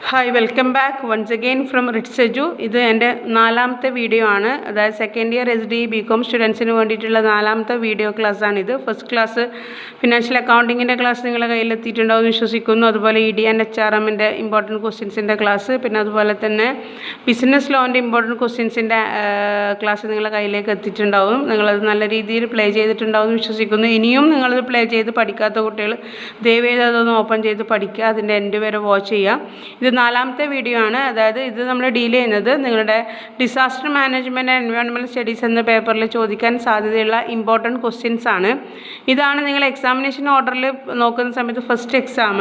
Hi, welcome back once again from Rich Seju. ഇത് എൻ്റെ നാലാമത്തെ വീഡിയോ ആണ്. അതായത് സെക്കൻഡ് ഇയർ SD BCom സ്റ്റുഡൻസിന് വേണ്ടിയിട്ടുള്ള നാലാമത്തെ വീഡിയോ ക്ലാസ്സാണിത്. ഫസ്റ്റ് ക്ലാസ് ഫിനാൻഷ്യൽ അക്കൗണ്ടിങ്ങിൻ്റെ ക്ലാസ് നിങ്ങളുടെ കയ്യിലെത്തിയിട്ടുണ്ടാവും എന്ന് വിശ്വസിക്കുന്നു. അതുപോലെ ED and HRMൻ്റെ ഇമ്പോർട്ടൻറ്റ് ക്വസ്റ്റ്യൻസിൻ്റെ ക്ലാസ്, പിന്നെ അതുപോലെ തന്നെ ബിസിനസ് ലോൻ്റെ ഇമ്പോർട്ടൻറ്റ് ക്വസ്റ്റ്യൻസിൻ്റെ ക്ലാസ് നിങ്ങളുടെ കയ്യിലേക്ക് എത്തിയിട്ടുണ്ടാവും. നിങ്ങളത് നല്ല രീതിയിൽ പ്ലേ ചെയ്തിട്ടുണ്ടാവും എന്ന് വിശ്വസിക്കുന്നു. ഇനിയും നിങ്ങളത് പ്ലേ ചെയ്ത് പഠിക്കാത്ത കുട്ടികൾ ദയവേത് അതൊന്ന് ഓപ്പൺ ചെയ്ത് പഠിക്കുക, അതിൻ്റെ എൻഡ് വരെ വാച്ച് ചെയ്യുക. ഇത് നാലാമത്തെ വീഡിയോ ആണ്. അതായത് ഇത് നമ്മൾ ഡീൽ ചെയ്യുന്നത് നിങ്ങളുടെ disaster management and environmental studies എന്ന പേപ്പറിൽ ചോദിക്കാൻ സാധ്യതയുള്ള ഇമ്പോർട്ടൻറ്റ് ക്വസ്റ്റ്യൻസ് ആണ്. ഇതാണ് നിങ്ങൾ എക്സാമിനേഷൻ ഓർഡറിൽ നോക്കുന്ന സമയത്ത് ഫസ്റ്റ് എക്സാം.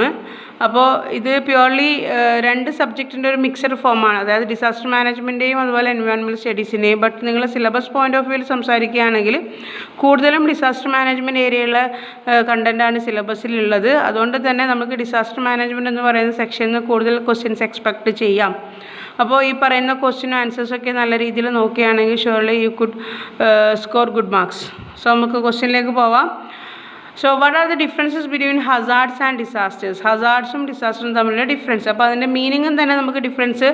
അപ്പോൾ ഇത് പ്യുവർലി രണ്ട് സബ്ജക്റ്റിൻ്റെ ഒരു മിക്സഡ് ഫോമാണ്. അതായത് ഡിസാസ്റ്റർ മാനേജ്മെൻറ്റേയും അതുപോലെ എൻവയോൺമെൻറ്റൽ സ്റ്റഡീസിൻ്റെയും. ബട്ട് നിങ്ങൾ സിലബസ് പോയിൻ്റ് ഓഫ് വ്യൂവിൽ സംസാരിക്കുകയാണെങ്കിൽ കൂടുതലും ഡിസാസ്റ്റർ മാനേജ്മെൻറ്റ് ഏരിയയുള്ള കണ്ടൻറ്റാണ് സിലബസിലുള്ളത്. അതുകൊണ്ട് തന്നെ നമുക്ക് ഡിസാസ്റ്റർ മാനേജ്മെൻറ്റ് എന്ന് പറയുന്ന സെക്ഷനിൽ കൂടുതൽ ക്വസ്റ്റ്യൻസ് എക്സ്പെക്റ്റ് ചെയ്യാം. അപ്പോൾ ഈ പറയുന്ന ക്വസ്റ്റ്യനും ആൻസേഴ്സൊക്കെ നല്ല രീതിയിൽ നോക്കുകയാണെങ്കിൽ surely you could score good marks. So നമുക്ക് ക്വസ്റ്റ്യനിലേക്ക് പോവാം. So what are the differences between hazards and disasters? ഹസാർഡ്സും ഡിസാസ്റ്ററും തമ്മിലുള്ള ഡിഫറൻസ്. അപ്പോൾ അതിൻ്റെ മീനിങ്ങും തന്നെ നമുക്ക് ഡിഫറൻസ്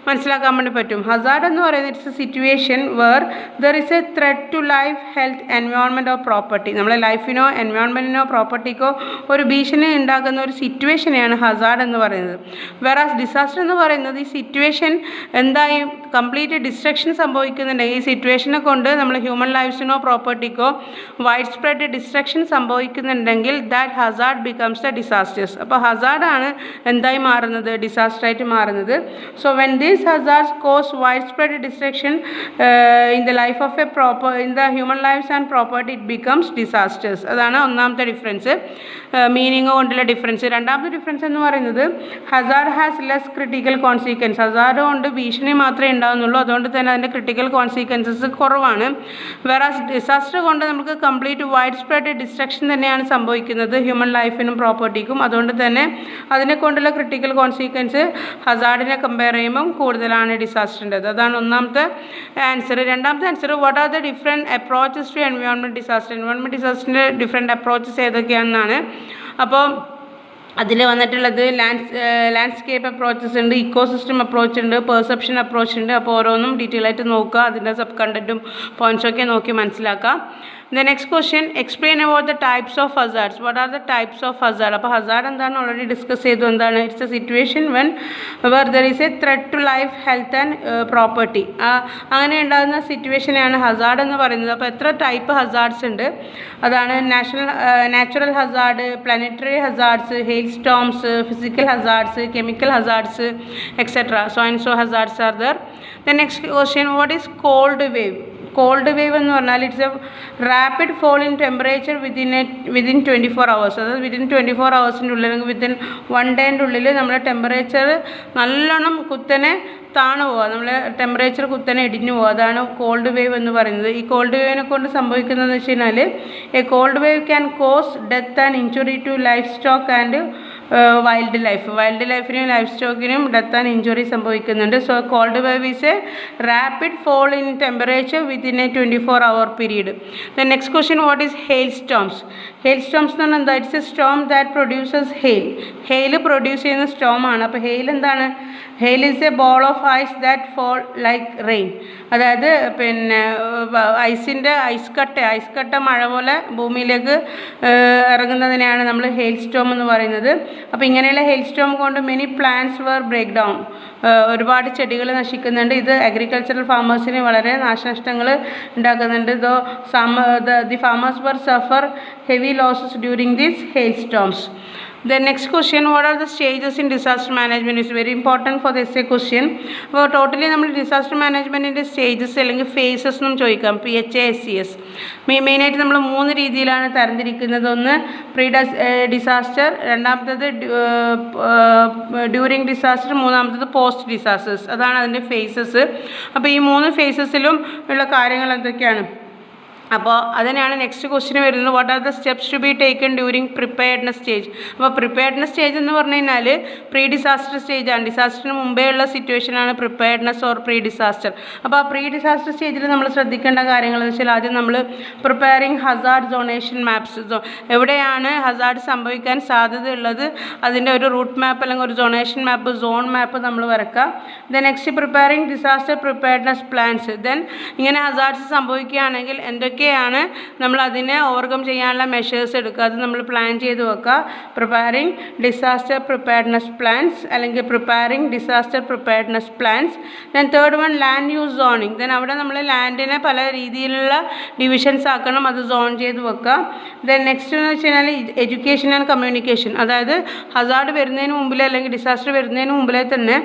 മനസ്സിലാക്കാൻ വേണ്ടി പറ്റും. ഹസാർഡ് എന്ന് പറയുന്നത് it's a situation where there is a threat to life, health, environment or property. നമ്മളെ ലൈഫിനോ എൻവയോൺമെൻറ്റിനോ പ്രോപ്പർട്ടിക്കോ ഒരു ഭീഷണി ഉണ്ടാക്കുന്ന ഒരു സിറ്റുവേഷനെയാണ് ഹസാർഡ് എന്ന് പറയുന്നത്. വേറാസ് ഡിസാസ്റ്റർ എന്ന് പറയുന്നത് ഈ സിറ്റുവേഷൻ എന്തായി കംപ്ലീറ്റ് ഡിസ്ട്രക്ഷൻ സംഭവിക്കുന്നുണ്ടെങ്കിൽ ഈ സിറ്റുവേഷനെ കൊണ്ട് നമ്മൾ ഹ്യൂമൻ ലൈഫ്സിനോ പ്രോപ്പർട്ടിക്കോ വൈഡ് സ്പ്രെഡ് ഡിസ്ട്രക്ഷൻ സംഭവിക്കുന്നുണ്ടെങ്കിൽ that hazard becomes the disasters. അപ്പോൾ ഹസാർഡാണ് എന്തായി മാറുന്നത്, ഡിസാസ്റ്ററായിട്ട് മാറുന്നത്. So when these hazards cause widespread destruction in the life of in the human lives and property it becomes disasters. അതാണ് ഒന്നാമത്തെ ഡിഫറൻസ്, മീനിങ് കൊണ്ടുള്ള ഡിഫറൻസ്. രണ്ടാമത്തെ ഡിഫറൻസ് എന്ന് പറയുന്നത് hazard has less critical consequence. Hazard കൊണ്ട് ഭീഷണി മാത്രമേ ഉണ്ടാകുന്നുള്ളൂ, അതുകൊണ്ട് തന്നെ അതിൻ്റെ ക്രിട്ടിക്കൽ കോൺസിക്വൻസസ് കുറവാണ്. വേറാസ് ഡിസാസ്റ്റർ കൊണ്ട് നമുക്ക് കംപ്ലീറ്റ് വൈഡ് സ്പ്രെഡ് ഡിസ്ട്രക്ഷൻ തന്നെയാണ് സംഭവിക്കുന്നത് ഹ്യൂമൻ ലൈഫിനും പ്രോപ്പർട്ടിക്കും. അതുകൊണ്ട് തന്നെ അതിനെ കൊണ്ടുള്ള ക്രിട്ടിക്കൽ കോൺസിക്വൻസ് ഹസാർഡിനെ കമ്പയർ ചെയ്യുമ്പം കൂടുതലാണ് ഡിസാസ്റ്ററിൻ്റെത്. അതാണ് ഒന്നാമത്തെ ആൻസർ. രണ്ടാമത്തെ answer, what are the different approaches to environment disaster. Environment ഡിസാസ്റ്ററിൻ്റെ ഡിഫറെൻറ്റ് അപ്രോച്ചസ് ഏതൊക്കെയാണെന്നാണ്. അപ്പോൾ അതിൽ വന്നിട്ടുള്ളത് ലാൻഡ്സ്കേപ്പ് അപ്രോച്ചസ് ഉണ്ട്, ഇക്കോസിസ്റ്റം അപ്രോച്ച് ഉണ്ട്, പെർസെപ്ഷൻ അപ്രോച്ച് ഉണ്ട്. അപ്പോൾ ഓരോന്നും ഡീറ്റെയിൽ ആയിട്ട് നോക്കുക, അതിൻ്റെ സബ് കണ്ടൻറ്റും പോയിൻറ്റ്സൊക്കെ നോക്കി മനസ്സിലാക്കാം. The next question, explain about the types of hazards. What are the types of hazard? അപ്പോൾ ഹസാർഡ് എന്താണ് ഓൾറെഡി ഡിസ്കസ് ചെയ്തു. എന്താണ്? It's a situation where there is a threat to life, health and property. അങ്ങനെ ഉണ്ടാകുന്ന സിറ്റുവേഷനെയാണ് Hazard എന്ന് പറയുന്നത്. അപ്പോൾ എത്ര ടൈപ്പ് ഹസാർഡ്സ് ഉണ്ട്? അതാണ് natural hazard, planetary hazards, hail storms, physical hazards, chemical hazards, etcetera. So and so hazards are there. The next question, what is cold wave? Cold wave എന്ന് പറഞ്ഞാൽ it's a rapid fall in temperature within 24 hours. അതായത് within 24 hours-ൻ്റെ ഉള്ളിൽ അല്ലെങ്കിൽ within 1 day-ൻ്റെ ഉള്ളിൽ നമ്മുടെ temperature നല്ലോണം കുത്തനെ താണു പോവുക, നമ്മളെ ടെമ്പറേച്ചർ കുത്തനെ ഇടിഞ്ഞു പോവുക. അതാണ് കോൾഡ് വേവ് എന്ന് പറയുന്നത്. ഈ കോൾഡ് വേവിനെ കൊണ്ട് സംഭവിക്കുന്നതെന്ന് വെച്ച് കഴിഞ്ഞാൽ a cold wave can cause death and injury to life stock and wild ലൈഫിനും ലൈഫ് സ്റ്റോക്കിനും ഡെത്ത് ആൻഡ് ഇഞ്ചുറി സംഭവിക്കുന്നുണ്ട്. So cold wave is a rapid fall in temperature within a 24-hour period. The next question, what is hail storms? Hail storms എന്ന് പറഞ്ഞാൽ എന്താ? It's a storm that produces hail produce ചെയ്യുന്ന സ്റ്റോമാണ്. അപ്പോൾ hail എന്താണ്? Hail is a ball of ice that fall like rain. അതായത് പിന്നെ ice കട്ട മഴ പോലെ ഭൂമിയിലേക്ക് ഇറങ്ങുന്നതിനെയാണ് നമ്മൾ ഹെയിൽ സ്റ്റോം എന്ന് പറയുന്നത്. അപ്പോൾ ഇങ്ങനെയുള്ള ഹെയിൽ സ്റ്റോം കൊണ്ട് many plants were break down. ഒരുപാട് ചെടികൾ നശിക്കുന്നുണ്ട്. ഇത് അഗ്രികൾച്ചറൽ ഫാമേഴ്സിന് വളരെ നാശനഷ്ടങ്ങൾ ഉണ്ടാക്കുന്നുണ്ട്. The farmers were suffer heavy losses during these hail storms. The next question, what are the stages in disaster management? Is very important for the essay question. അപ്പോൾ totally നമ്മൾ ഡിസാസ്റ്റർ മാനേജ്മെൻറ്റിൻ്റെ സ്റ്റേജസ് അല്ലെങ്കിൽ faces എന്നും ചോദിക്കാം. PHASCS മെയിനായിട്ട് നമ്മൾ 3 രീതിയിലാണ് തരംതിരിക്കുന്നത്. ഒന്ന് pre disaster, രണ്ടാമത്തേത് ഡ്യൂറിങ് ഡിസാസ്റ്റർ, മൂന്നാമത്തേത് പോസ്റ്റ് ഡിസാസ്റ്റേഴ്സ്. അതാണ് അതിൻ്റെ ഫേസസ്. അപ്പോൾ ഈ 3 ഫേസസിലും ഉള്ള കാര്യങ്ങൾ എന്തൊക്കെയാണ്? അപ്പോൾ അതിനാണ് നെക്സ്റ്റ് ക്വസ്റ്റിന് വരുന്നത്. What are the steps to be taken during preparedness stage. അപ്പോൾ പ്രിപ്പയർഡ്നെസ് സ്റ്റേജ് എന്ന് പറഞ്ഞു കഴിഞ്ഞാൽ പ്രീ ഡിസാസ്റ്റർ സ്റ്റേജാണ്. ഡിസാസ്റ്ററിന് മുമ്പേ ഉള്ള സിറ്റുവേഷനാണ് പ്രിപ്പയർഡ്നെസ് ഓർ പ്രീ ഡിസാസ്റ്റർ. അപ്പോൾ ആ പ്രീ ഡിസാസ്റ്റർ സ്റ്റേജിൽ നമ്മൾ ശ്രദ്ധിക്കേണ്ട കാര്യങ്ങൾ എന്ന് വെച്ചാൽ ആദ്യം നമ്മൾ പ്രിപ്പയറിങ് ഹസാർഡ് സോണേഷൻ മാപ്സ്. എവിടെയാണ് ഹസാർഡ് സംഭവിക്കാൻ സാധ്യതയുള്ളത് അതിൻ്റെ ഒരു റൂട്ട് മാപ്പ് അല്ലെങ്കിൽ ഒരു സോണേഷൻ മാപ്പ്, സോൺ മാപ്പ് നമ്മൾ വരക്കാം. Then next preparing disaster preparedness plans. Then ഇങ്ങനെ ഹസാർഡ്സ് സംഭവിക്കുകയാണെങ്കിൽ എന്തൊക്കെയാണ് നമ്മൾ അതിനെ ഓവർകം ചെയ്യാനുള്ള മെഷേഴ്സ് എടുക്കുക, അത് നമ്മൾ പ്ലാൻ ചെയ്ത് വെക്കുക. പ്രിപ്പയറിങ് ഡിസാസ്റ്റർ പ്രിപ്പയർഡ്നെസ് പ്ലാൻസ് അല്ലെങ്കിൽ preparing disaster preparedness plans. Then third one land use zoning. Then അവിടെ നമ്മൾ ലാൻഡിനെ പല രീതിയിലുള്ള ഡിവിഷൻസ് ആക്കണം, അത് സോൺ ചെയ്ത് വെക്കുക. ദെൻ നെക്സ്റ്റ് എന്ന് വെച്ച് കഴിഞ്ഞാൽ എഡ്യൂക്കേഷൻ ആൻഡ് കമ്മ്യൂണിക്കേഷൻ. അതായത് ഹസാർഡ് വരുന്നതിന് മുമ്പിൽ അല്ലെങ്കിൽ ഡിസാസ്റ്റർ വരുന്നതിന് മുമ്പിലേ തന്നെ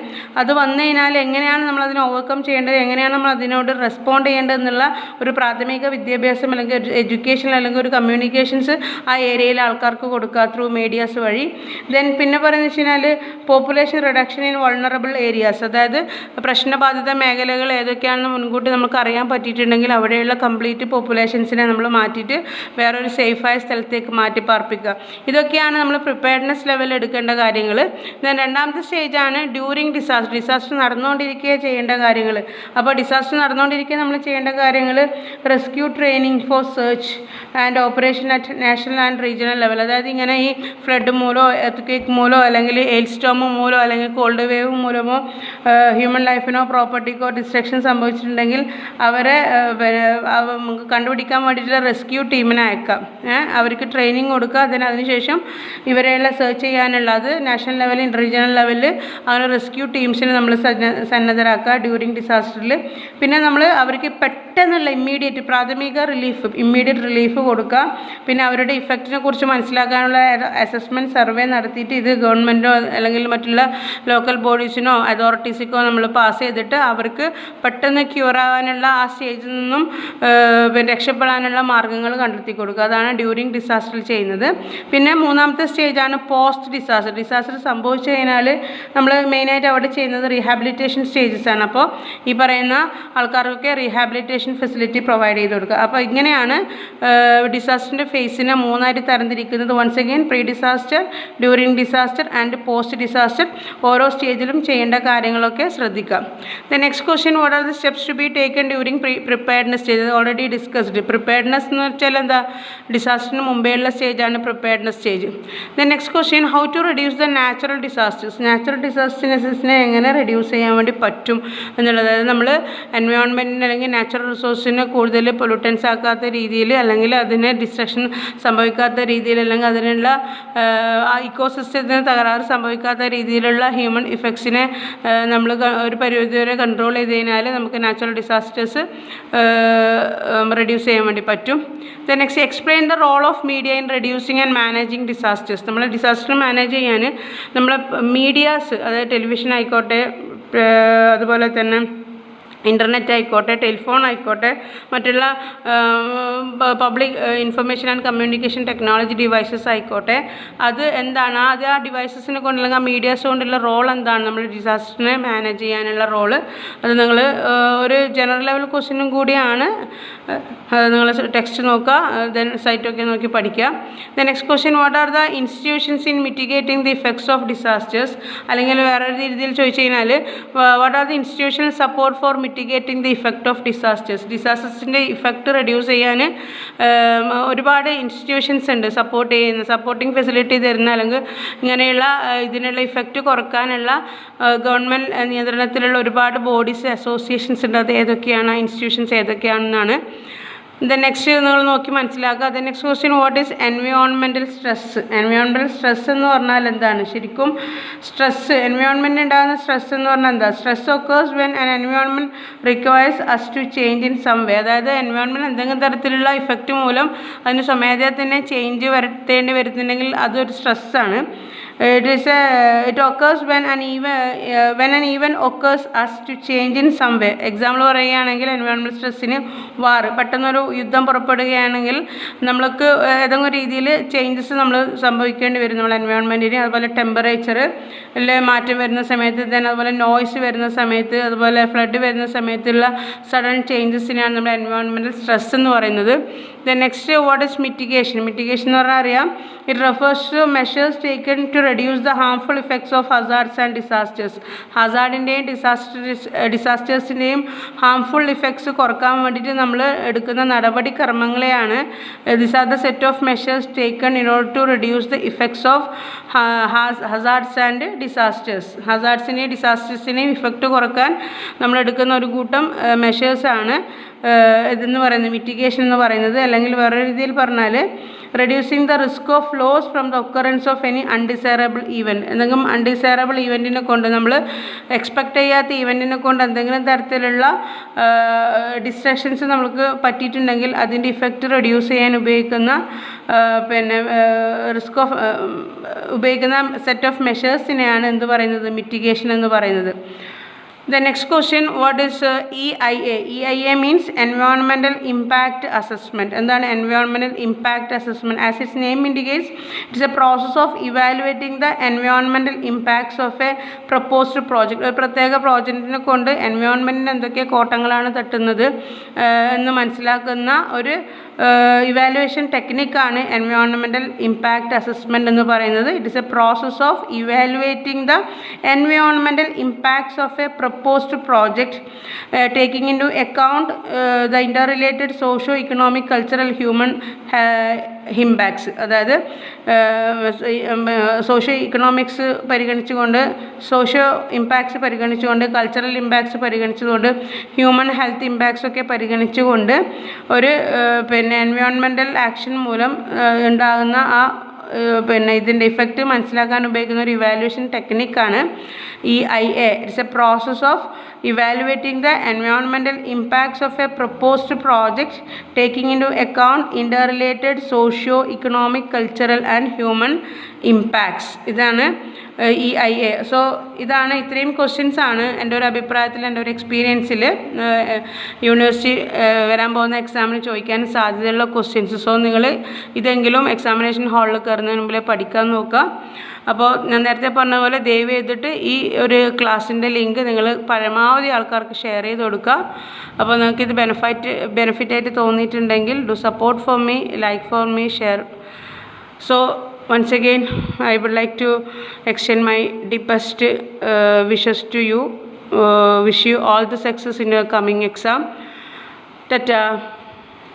അത് വന്നു കഴിഞ്ഞാൽ എങ്ങനെയാണ് നമ്മൾ അതിനെ ഓവർകം ചെയ്യേണ്ടത്, എങ്ങനെയാണ് നമ്മൾ അതിനോട് റെസ്പോണ്ട് ചെയ്യേണ്ടത് എന്നുള്ള ഒരു പ്രാഥമിക വിദ്യാഭ്യാസം അല്ലെങ്കിൽ ഒരു എഡ്യൂക്കേഷൻ അല്ലെങ്കിൽ ഒരു കമ്മ്യൂണിക്കേഷൻസ് ആ ഏരിയയിലെ ആൾക്കാർക്ക് കൊടുക്കുക ത്രൂ മീഡിയാസ് വഴി. ദെൻ പിന്നെ പറയുന്നത് വെച്ച് കഴിഞ്ഞാൽ population reduction in vulnerable areas. അതായത് പ്രശ്നബാധിത മേഖലകൾ ഏതൊക്കെയാണെന്ന് മുൻകൂട്ടി നമുക്ക് അറിയാൻ പറ്റിയിട്ടുണ്ടെങ്കിൽ അവിടെയുള്ള കംപ്ലീറ്റ് പോപ്പുലേഷൻസിനെ നമ്മൾ മാറ്റിയിട്ട് വേറൊരു സേഫായ സ്ഥലത്തേക്ക് മാറ്റി പാർപ്പിക്കുക. ഇതൊക്കെയാണ് നമ്മൾ പ്രിപ്പയർഡ്നെസ് ലെവലിൽ എടുക്കേണ്ട കാര്യങ്ങൾ. ദെൻ രണ്ടാമത്തെ സ്റ്റേജാണ് ഡ്യൂറിങ് ഡിസാസ്റ്റർ. ഡിസാസ്റ്റർ നടന്നുകൊണ്ടിരിക്കുക ചെയ്യേണ്ട കാര്യങ്ങൾ. അപ്പോൾ ഡിസാസ്റ്റർ നടന്നുകൊണ്ടിരിക്കുക നമ്മൾ ചെയ്യേണ്ട കാര്യങ്ങൾ rescue training for search and operation at national and regional level. അതായത് ഇങ്ങനെ ഈ ഫ്ലഡ് മൂലമോ എർത്ത് മൂലമോ അല്ലെങ്കിൽ എയിൽ സ്റ്റോമോ മൂലമോ അല്ലെങ്കിൽ കോൾഡ് വേവ് മൂലമോ ഹ്യൂമൻ ലൈഫിനോ പ്രോപ്പർട്ടിക്കോ ഡിസ്ട്രക്ഷൻ സംഭവിച്ചിട്ടുണ്ടെങ്കിൽ അവരെ കണ്ടുപിടിക്കാൻ വേണ്ടിയിട്ടുള്ള റെസ്ക്യൂ ടീമിനെ അയക്കാം. അവർക്ക് ട്രെയിനിങ് കൊടുക്കുക. അതിനുശേഷം ഇവരെല്ലാം സെർച്ച് ചെയ്യാനുള്ള അത് നാഷണൽ ലെവലിൽ റീജിയണൽ ലെവലിൽ അങ്ങനെ റെസ്ക്യൂ ടീംസിനെ നമ്മൾ സന്നദ്ധരാക്കുക ഡ്യൂറിങ് ഡിസാസ്റ്ററിൽ. പിന്നെ നമ്മൾ അവർക്ക് പെട്ടെന്നുള്ള ഇമ്മീഡിയറ്റ് പ്രാഥമിക ഇമ്മീഡിയറ്റ് റിലീഫ് കൊടുക്കുക. പിന്നെ അവരുടെ ഇഫക്റ്റിനെ കുറിച്ച് മനസ്സിലാക്കാനുള്ള അസസ്മെൻറ്റ് സർവേ നടത്തിയിട്ട് ഇത് ഗവൺമെൻറ്റോ അല്ലെങ്കിൽ മറ്റുള്ള ലോക്കൽ ബോഡീസിനോ അതോറിറ്റീസിനോ നമ്മൾ പാസ് ചെയ്തിട്ട് അവർക്ക് പെട്ടെന്ന് ക്യൂർ ആകാനുള്ള ആ സ്റ്റേജിൽ നിന്നും രക്ഷപ്പെടാനുള്ള മാർഗ്ഗങ്ങൾ കണ്ടെത്തി കൊടുക്കുക. അതാണ് ഡ്യൂറിങ് ഡിസാസ്റ്ററിൽ ചെയ്യുന്നത്. പിന്നെ മൂന്നാമത്തെ സ്റ്റേജാണ് പോസ്റ്റ് ഡിസാസ്റ്റർ. ഡിസാസ്റ്റർ സംഭവിച്ചു കഴിഞ്ഞാൽ നമ്മൾ മെയിനായിട്ട് അവിടെ ചെയ്യുന്നത് റീഹാബിലിറ്റേഷൻ സ്റ്റേജസ് ആണ്. അപ്പോൾ ഈ പറയുന്ന ആൾക്കാർക്കൊക്കെ റീഹാബിലിറ്റേഷൻ ഫെസിലിറ്റി പ്രൊവൈഡ് ചെയ്ത് കൊടുക്കുക. അപ്പോൾ ഇങ്ങനെയാണ് ഡിസാസ്റ്ററിൻ്റെ ഫേസിനെ മൂന്നായിട്ട് തരംതിരിക്കുന്നത്. Once again pre disaster, during disaster and post disaster. ഓരോ സ്റ്റേജിലും ചെയ്യേണ്ട കാര്യങ്ങളൊക്കെ ശ്രദ്ധിക്കാം. The next question, what are the steps to be taken during preparedness stage. Already discussed. Preparedness എന്ന് വെച്ചാൽ എന്താ, ഡിസാസ്റ്ററിന് മുമ്പേ ഉള്ള സ്റ്റേജാണ് preparedness stage. The next question, how to reduce the natural disasters. Natural ഡിസാസ്റ്റേഴ്സിനെ എങ്ങനെ റെഡ്യൂസ് ചെയ്യാൻ വേണ്ടി പറ്റും എന്നുള്ളത്. അതായത് നമ്മൾ എൻവയോൺമെൻറ്റിന് അല്ലെങ്കിൽ നാച്ചുറൽ റിസോഴ്സിനെ കൂടുതൽ പൊല്യൂട്ടൻസ് ആക്കാത്ത രീതിയിൽ അല്ലെങ്കിൽ അതിനെ ഡിസ്ട്രക്ഷൻ സംഭവിക്കാത്ത രീതിയിൽ അല്ലെങ്കിൽ അതിനുള്ള ഇക്കോസിസ്റ്റത്തിന് തകരാറ് സംഭവിക്കാത്ത രീതിയിലുള്ള ഹ്യൂമൻ ഇഫക്ട്സിനെ നമ്മൾ ഒരു പരിധിവരെ കൺട്രോൾ ചെയ്ത് കഴിഞ്ഞാൽ നമുക്ക് നാച്ചുറൽ ഡിസാസ്റ്റേഴ്സ് റെഡ്യൂസ് ചെയ്യാൻ വേണ്ടി പറ്റും. Then next, explain the role of media in reducing and managing disasters. നമ്മൾ ഡിസാസ്റ്റർ മാനേജ് ചെയ്യാൻ നമ്മളെ മീഡിയാസ്, അതായത് ടെലിവിഷൻ ആയിക്കോട്ടെ, അതുപോലെ തന്നെ ഇൻ്റർനെറ്റ് ആയിക്കോട്ടെ, ടെലിഫോൺ ആയിക്കോട്ടെ, മറ്റുള്ള public information and communication technology devices ആയിക്കോട്ടെ, അത് എന്താണ്, അത് ആ ഡിവൈസസിനെ കൊണ്ടുള്ള മീഡിയാസ് കൊണ്ടുള്ള റോൾ എന്താണ് നമ്മൾ ഡിസാസ്റ്ററിനെ മാനേജ് ചെയ്യാനുള്ള റോള്. അത് നിങ്ങൾ ഒരു ജനറൽ ലെവൽ ക്വസ്റ്റ്യനും കൂടിയാണ്. നിങ്ങൾ ടെക്സ്റ്റ് നോക്കുക, ദെൻ സൈറ്റൊക്കെ നോക്കി പഠിക്കുക. The next question, what are the institutions in mitigating the effects of disasters. അല്ലെങ്കിൽ വേറൊരു രീതിയിൽ ചോദിച്ചു കഴിഞ്ഞാൽ what are the institutional support for mitigating the effect of disasters. ഡിസാസ്റ്റേഴ്സിൻ്റെ ഇഫക്റ്റ് റെഡ്യൂസ് ചെയ്യാൻ ഒരുപാട് ഇൻസ്റ്റിറ്റ്യൂഷൻസ് ഉണ്ട് സപ്പോർട്ട് ചെയ്യുന്ന, സപ്പോർട്ടിംഗ് ഫെസിലിറ്റി തരുന്ന, അല്ലെങ്കിൽ ഇങ്ങനെയുള്ള ഇതിനുള്ള ഇഫക്റ്റ് കുറക്കാനുള്ള ഗവൺമെൻറ് നിയന്ത്രണത്തിലുള്ള ഒരുപാട് ബോഡീസ്, അസോസിയേഷൻസ് ഉണ്ട്. അത് ഏതൊക്കെയാണ്, ഇൻസ്റ്റിറ്റ്യൂഷൻസ് ഏതൊക്കെയാണെന്നാണ്. ദെൻ നെക്സ്റ്റ് നിങ്ങൾ നോക്കി മനസ്സിലാക്കുക. Then next question, what is environmental stress. Environmental stress എന്ന് പറഞ്ഞാൽ എന്താണ്? ശരിക്കും സ്ട്രെസ്, എൻവയോൺമെൻറ്റ് ഉണ്ടാകുന്ന സ്ട്രെസ് എന്ന് പറഞ്ഞാൽ എന്താ? Stress occurs when an environment requires us to change in some way. അതായത് എൻവയോൺമെൻറ്റ് എന്തെങ്കിലും തരത്തിലുള്ള ഇഫക്റ്റ് മൂലം അതിന് സ്വമേധയാ തന്നെ ചേഞ്ച് വരുത്തേണ്ടി വരുന്നുണ്ടെങ്കിൽ അതൊരു സ്ട്രെസ്സാണ്. It occurs when an event occurs as to change in some way. Example പറയുകയാണെങ്കിൽ എൻവയോൺമെൻറ്റൽ സ്ട്രെസ്സിന് വാർ, പെട്ടെന്നൊരു യുദ്ധം പുറപ്പെടുകയാണെങ്കിൽ നമ്മൾക്ക് ഏതെങ്കിലും രീതിയിൽ ചേഞ്ചസ് നമ്മൾ സംഭവിക്കേണ്ടി വരും നമ്മൾ എൻവയോൺമെൻറ്റിന്. അതുപോലെ ടെമ്പറേച്ചറിൽ മാറ്റം വരുന്ന സമയത്ത്, അതുപോലെ നോയ്സ് വരുന്ന സമയത്ത്, അതുപോലെ ഫ്ലഡ് വരുന്ന സമയത്തുള്ള സഡൻ ചേഞ്ചസിനാണ് നമ്മൾ എൻവയോൺമെൻറ്റൽ സ്ട്രെസ് എന്ന് പറയുന്നത്. Next, what is mitigation? Mitigation എന്ന് പറഞ്ഞാൽ അറിയാം, it refers to measures taken to reduce the harmful effects of hazards and disasters. ഹസാർഡിൻ്റെയും ഡിസാസ്റ്റേഴ്സിൻ്റെയും ഹാംഫുൾ ഇഫക്ട്സ് കുറക്കാൻ വേണ്ടിയിട്ട് നമ്മൾ എടുക്കുന്ന നടപടിക്രമങ്ങളെയാണ് this are the set of measures taken in order to reduce the effects of hazards and disasters. ഹസാർഡ്സിനെയും ഡിസാസ്റ്റേഴ്സിനെയും effect കുറക്കാൻ നമ്മൾ എടുക്കുന്ന ഒരു കൂട്ടം മെഷേഴ്സാണ് ഇതെന്ന് പറയുന്നത്, മിറ്റിഗേഷൻ എന്ന് പറയുന്നത്. അല്ലെങ്കിൽ വേറൊരു രീതിയിൽ പറഞ്ഞാൽ reducing the risk of loss from the occurrence of any undesirable event. എന്തെങ്കിലും അൺഡിസൈറബിൾ ഈവൻറ്റിനെ കൊണ്ട്, നമ്മൾ എക്സ്പെക്റ്റ് ചെയ്യാത്ത ഈവൻറ്റിനെ കൊണ്ട് എന്തെങ്കിലും തരത്തിലുള്ള ഡിസ്ട്രക്ഷൻസ് നമുക്ക് പറ്റിയിട്ടുണ്ടെങ്കിൽ അതിൻ്റെ ഇഫക്റ്റ് റെഡ്യൂസ് ചെയ്യാൻ ഉപയോഗിക്കുന്ന റിസ്ക് ഓഫ് ഉപയോഗിക്കുന്ന സെറ്റ് ഓഫ് മെഷേഴ്സിനെയാണ് എന്ത് പറയുന്നത്, മിറ്റിഗേഷൻ എന്ന് പറയുന്നത്. The next question, what is EIA? EIA means Environmental Impact Assessment. എന്താണ് Environmental Impact Assessment? As its name indicates, it is a process of evaluating the environmental impacts of a proposed project. ഒരു പ്രത്യേക പ്രോജക്റ്റിനെ കൊണ്ട് എൻവയോൺമെൻറ്റിന് എന്തൊക്കെ കോട്ടങ്ങളാണ് തട്ടുന്നത് എന്ന് മനസ്സിലാക്കുന്ന ഒരു evaluation ടെക്നിക്കാണ് environmental impact assessment എന്ന് പറയുന്നത്. It is a process of evaluating the environmental impacts of a proposed project taking into account the interrelated socio economic cultural human impacts. അതായത് സോഷ്യോ ഇക്കണോമിക്സ് പരിഗണിച്ചുകൊണ്ട്, socio impacts പരിഗണിച്ചുകൊണ്ട്, cultural impacts പരിഗണിച്ചുകൊണ്ട്, human health impacts ഒക്കെ പരിഗണിച്ചുകൊണ്ട് ഒരു environmental action മൂലം ഉണ്ടാകുന്ന ആ ഇതിൻ്റെ ഇഫക്റ്റ് മനസ്സിലാക്കാൻ ഉപയോഗിക്കുന്ന ഒരു ഇവാലുവേഷൻ ടെക്നിക്കാണ് EIA. It's a process of evaluating the environmental impacts of a proposed project taking into account interrelated socio-economic, cultural and human impacts. ഇതാണ് EIA. സോ ഇതാണ്, ഇത്രയും ക്വസ്റ്റ്യൻസ് ആണ് എൻ്റെ ഒരു അഭിപ്രായത്തിൽ, എൻ്റെ ഒരു എക്സ്പീരിയൻസിൽ യൂണിവേഴ്സിറ്റി വരാൻ പോകുന്ന എക്സാമിന് ചോദിക്കാൻ സാധ്യതയുള്ള ക്വസ്റ്റ്യൻസ്. സോ നിങ്ങൾ ഇതെങ്കിലും എക്സാമിനേഷൻ ഹാളിൽ കയറുന്നതിന് മുമ്പിൽ പഠിക്കാൻ നോക്കുക. അപ്പോൾ ഞാൻ നേരത്തെ പറഞ്ഞ പോലെ ദയവ് ചെയ്തിട്ട് ഈ ഒരു ക്ലാസ്സിൻ്റെ ലിങ്ക് നിങ്ങൾ പരമാവധി ആൾക്കാർക്ക് ഷെയർ ചെയ്ത് കൊടുക്കുക. അപ്പോൾ നിങ്ങൾക്കിത് ബെനിഫിറ്റായിട്ട് തോന്നിയിട്ടുണ്ടെങ്കിൽ do support for me, like for me, share. So once again I would like to extend my deepest wishes to you. Wish you all the success in your coming exam. Tata.